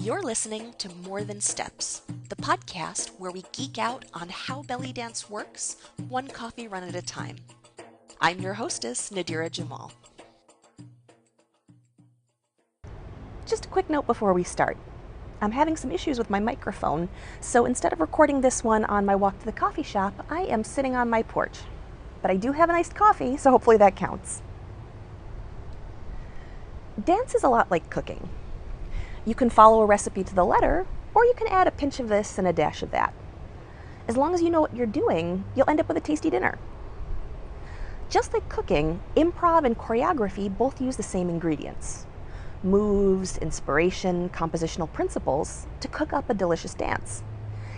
You're listening to More Than Steps, the podcast where we geek out on how belly dance works, one coffee run at a time. I'm your hostess, Nadira Jamal. Just a quick note before we start. I'm having some issues with my microphone, so instead of recording this one on my walk to the coffee shop, I am sitting on my porch. But I do have an iced coffee, so hopefully that counts. Dance is a lot like cooking. You can follow a recipe to the letter, or you can add a pinch of this and a dash of that. As long as you know what you're doing, you'll end up with a tasty dinner. Just like cooking, improv and choreography both use the same ingredients: moves, inspiration, compositional principles to cook up a delicious dance.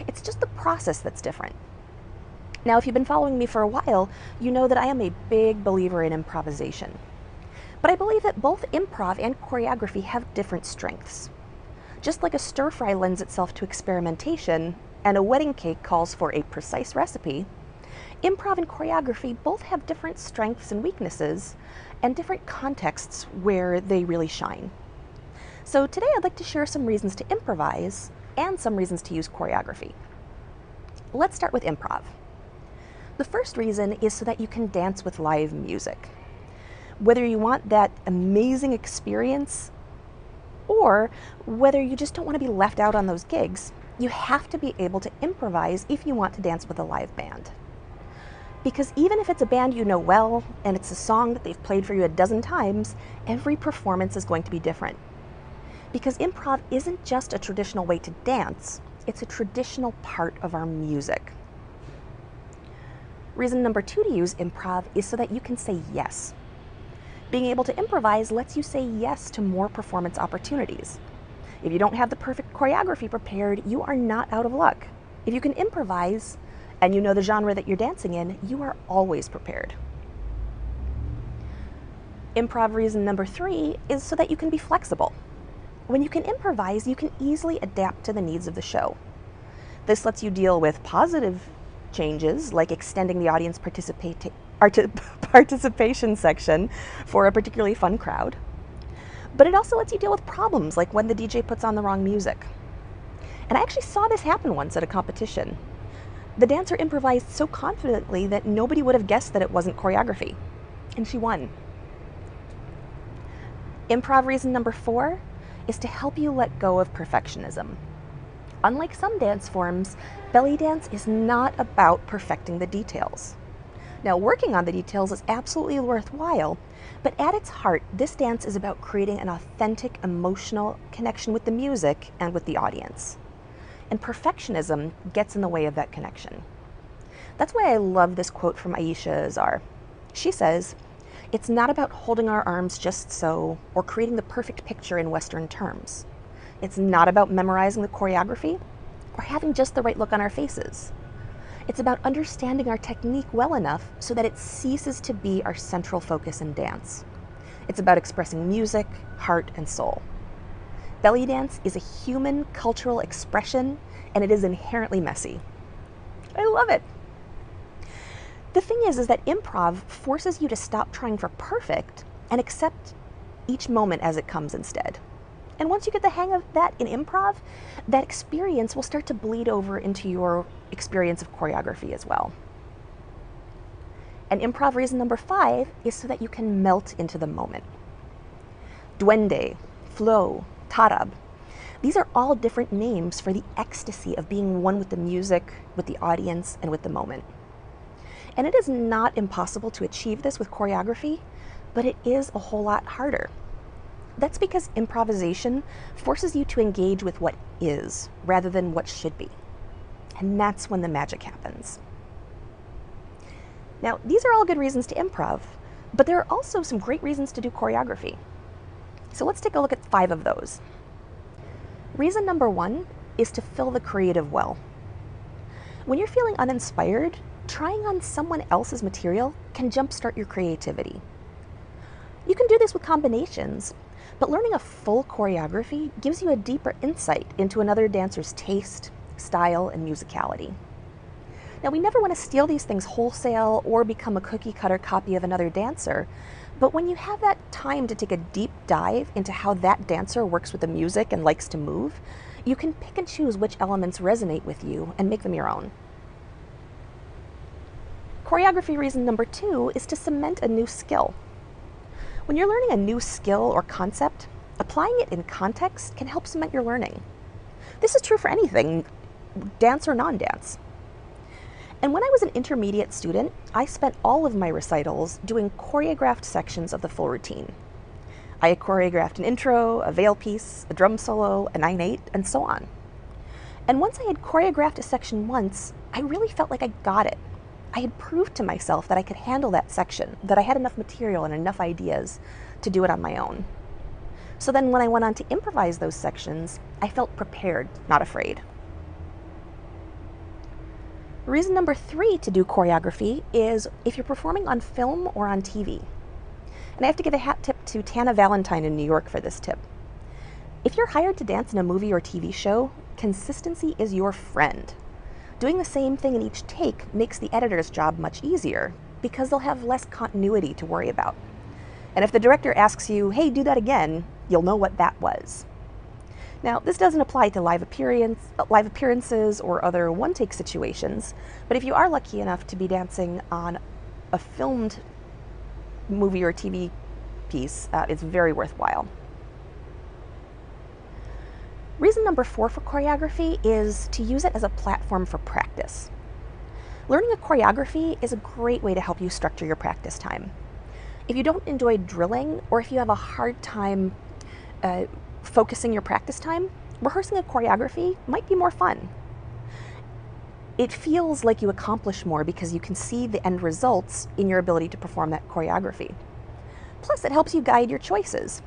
It's just the process that's different. Now, if you've been following me for a while, you know that I am a big believer in improvisation. But I believe that both improv and choreography have different strengths. Just like a stir fry lends itself to experimentation and a wedding cake calls for a precise recipe, improv and choreography both have different strengths and weaknesses and different contexts where they really shine. So today I'd like to share some reasons to improvise and some reasons to use choreography. Let's start with improv. The first reason is so that you can dance with live music. Whether you want that amazing experience or whether you just don't want to be left out on those gigs, you have to be able to improvise if you want to dance with a live band. Because even if it's a band you know well and it's a song that they've played for you a dozen times, every performance is going to be different. Because improv isn't just a traditional way to dance, it's a traditional part of our music. Reason number 2 to use improv is so that you can say yes. Being able to improvise lets you say yes to more performance opportunities. If you don't have the perfect choreography prepared, you are not out of luck. If you can improvise and you know the genre that you're dancing in, you are always prepared. Improv reason number 3 is so that you can be flexible. When you can improvise, you can easily adapt to the needs of the show. This lets you deal with positive changes like extending the audience participation section for a particularly fun crowd. But it also lets you deal with problems like when the DJ puts on the wrong music. And I actually saw this happen once at a competition. The dancer improvised so confidently that nobody would have guessed that it wasn't choreography. And she won. Improv reason number 4 is to help you let go of perfectionism. Unlike some dance forms, belly dance is not about perfecting the details. Now, working on the details is absolutely worthwhile, but at its heart, this dance is about creating an authentic emotional connection with the music and with the audience. And perfectionism gets in the way of that connection. That's why I love this quote from Aisha Azar. She says, "It's not about holding our arms just so or creating the perfect picture in Western terms. It's not about memorizing the choreography or having just the right look on our faces. It's about understanding our technique well enough so that it ceases to be our central focus in dance. It's about expressing music, heart, and soul. Belly dance is a human cultural expression, and it is inherently messy." I love it. The thing is that improv forces you to stop trying for perfect and accept each moment as it comes instead. And once you get the hang of that in improv, that experience will start to bleed over into your experience of choreography as well. And improv reason number 5 is so that you can melt into the moment. Duende, flow, tarab. These are all different names for the ecstasy of being one with the music, with the audience, and with the moment. And it is not impossible to achieve this with choreography, but it is a whole lot harder. That's because improvisation forces you to engage with what is rather than what should be. And that's when the magic happens. Now, these are all good reasons to improv, but there are also some great reasons to do choreography. So let's take a look at 5 of those. Reason number 1 is to fill the creative well. When you're feeling uninspired, trying on someone else's material can jumpstart your creativity. You can do this with combinations, but learning a full choreography gives you a deeper insight into another dancer's taste, style, and musicality. Now, we never want to steal these things wholesale or become a cookie-cutter copy of another dancer, But when you have that time to take a deep dive into how that dancer works with the music and likes to move, you can pick and choose which elements resonate with you and make them your own. Choreography reason number 2 is to cement a new skill. When you're learning a new skill or concept, applying it in context can help cement your learning. This is true for anything, dance or non-dance. And when I was an intermediate student, I spent all of my recitals doing choreographed sections of the full routine. I had choreographed an intro, a veil piece, a drum solo, a 9/8, and so on. And once I had choreographed a section once, I really felt like I got it. I had proved to myself that I could handle that section, that I had enough material and enough ideas to do it on my own. So then when I went on to improvise those sections, I felt prepared, not afraid. Reason number 3 to do choreography is if you're performing on film or on TV. And I have to give a hat tip to Tana Valentine in New York for this tip. If you're hired to dance in a movie or TV show, consistency is your friend. Doing the same thing in each take makes the editor's job much easier because they'll have less continuity to worry about. And if the director asks you, hey, do that again, you'll know what that was. Now, this doesn't apply to live appearances or other one-take situations, but if you are lucky enough to be dancing on a filmed movie or TV piece, it's very worthwhile. Reason number 4 for choreography is to use it as a platform for practice. Learning a choreography is a great way to help you structure your practice time. If you don't enjoy drilling, or if you have a hard time focusing your practice time, rehearsing a choreography might be more fun. It feels like you accomplish more because you can see the end results in your ability to perform that choreography. Plus, it helps you guide your choices.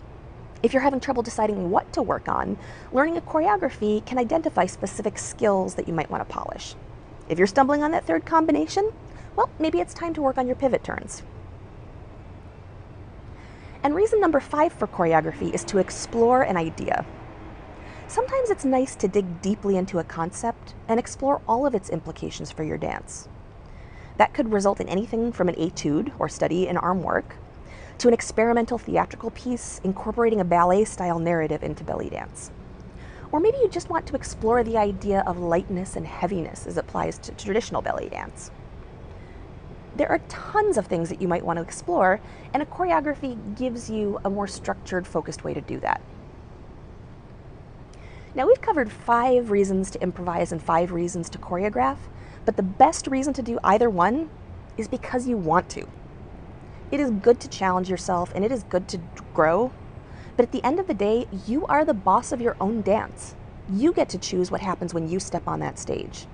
If you're having trouble deciding what to work on, learning a choreography can identify specific skills that you might want to polish. If you're stumbling on that third combination, well, maybe it's time to work on your pivot turns. And reason number 5 for choreography is to explore an idea. Sometimes it's nice to dig deeply into a concept and explore all of its implications for your dance. That could result in anything from an etude, or study in arm work, to an experimental theatrical piece incorporating a ballet-style narrative into belly dance. Or maybe you just want to explore the idea of lightness and heaviness as it applies to traditional belly dance. There are tons of things that you might want to explore, and a choreography gives you a more structured, focused way to do that. Now, we've covered 5 reasons to improvise and 5 reasons to choreograph, but the best reason to do either one is because you want to. It is good to challenge yourself, and it is good to grow, but at the end of the day, you are the boss of your own dance. You get to choose what happens when you step on that stage.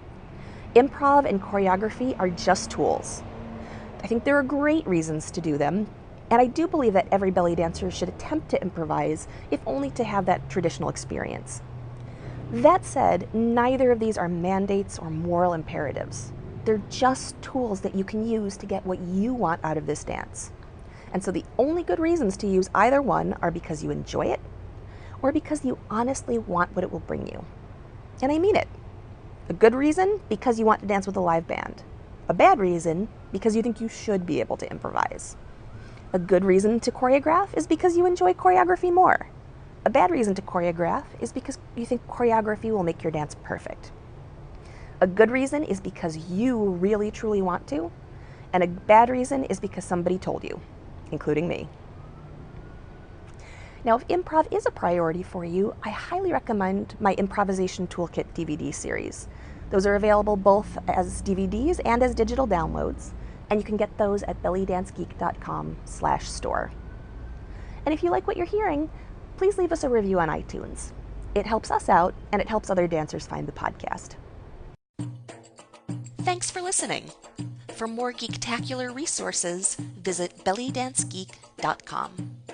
Improv and choreography are just tools. I think there are great reasons to do them, and I do believe that every belly dancer should attempt to improvise, if only to have that traditional experience. That said, neither of these are mandates or moral imperatives. They're just tools that you can use to get what you want out of this dance. And so the only good reasons to use either one are because you enjoy it, or because you honestly want what it will bring you. And I mean it. A good reason, because you want to dance with a live band. A bad reason, because you think you should be able to improvise. A good reason to choreograph is because you enjoy choreography more. A bad reason to choreograph is because you think choreography will make your dance perfect. A good reason is because you really truly want to, and a bad reason is because somebody told you, including me. Now, if improv is a priority for you, I highly recommend my Improvisation Toolkit DVD series. Those are available both as DVDs and as digital downloads, and you can get those at bellydancegeek.com/store. And if you like what you're hearing, please leave us a review on iTunes. It helps us out, and it helps other dancers find the podcast. Thanks for listening. For more geektacular resources, visit bellydancegeek.com.